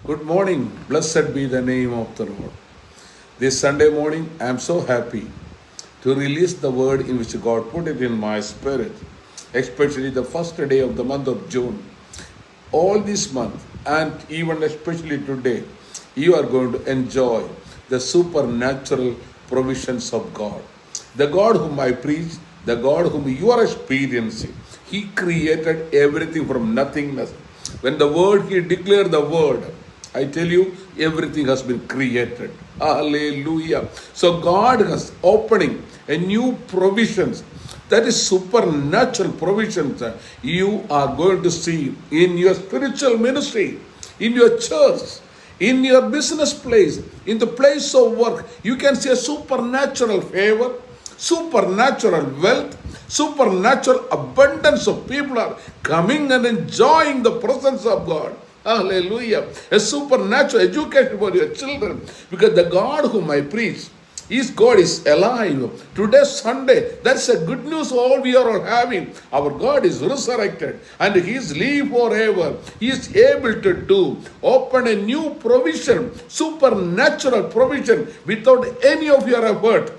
Good morning. Blessed be the name of the Lord. This Sunday morning, I am so happy to release the word in which God put it in my spirit, especially the first day of the month of June. All this month, and even especially today, you are going to enjoy the supernatural provisions of God. The God whom I preach, the God whom you are experiencing, He created everything from nothingness. When the word, He declared the word, I tell you, everything has been created. Hallelujah. So God is opening a new provisions. That is supernatural provisions you are going to see in your spiritual ministry, in your church, in your business place, in the place of work. You can see a supernatural favor, supernatural wealth, supernatural abundance of people are coming and enjoying the presence of God. Hallelujah. A supernatural education for your children. Because the God whom I preach, His God is alive. Today Sunday, that's a good news all we are all having. Our God is resurrected and He is live forever. He is able to do, open a new provision, supernatural provision without any of your effort,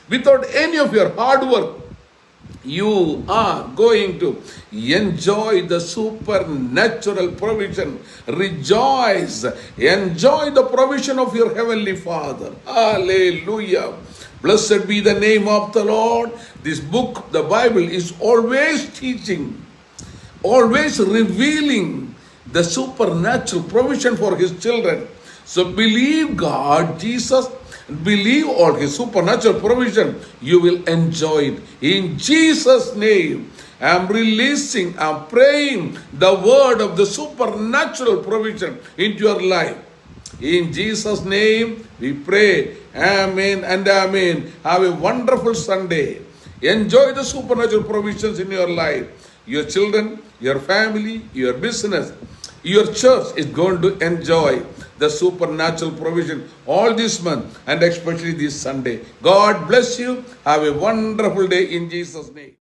without any of your hard work. You are going to enjoy the supernatural provision. Rejoice. Enjoy the provision of your Heavenly Father. Hallelujah. Blessed be the name of the Lord. This book, the Bible, is always teaching, always revealing the supernatural provision for His children. So believe God, Jesus, believe all His supernatural provision. You will enjoy it. In Jesus' name, I am releasing, I am praying the word of the supernatural provision into your life. In Jesus' name, we pray. Amen and amen. Have a wonderful Sunday. Enjoy the supernatural provisions in your life. Your children, your family, your business, your church is going to enjoy the supernatural provision all this month and especially this Sunday. God bless you. Have a wonderful day in Jesus' name.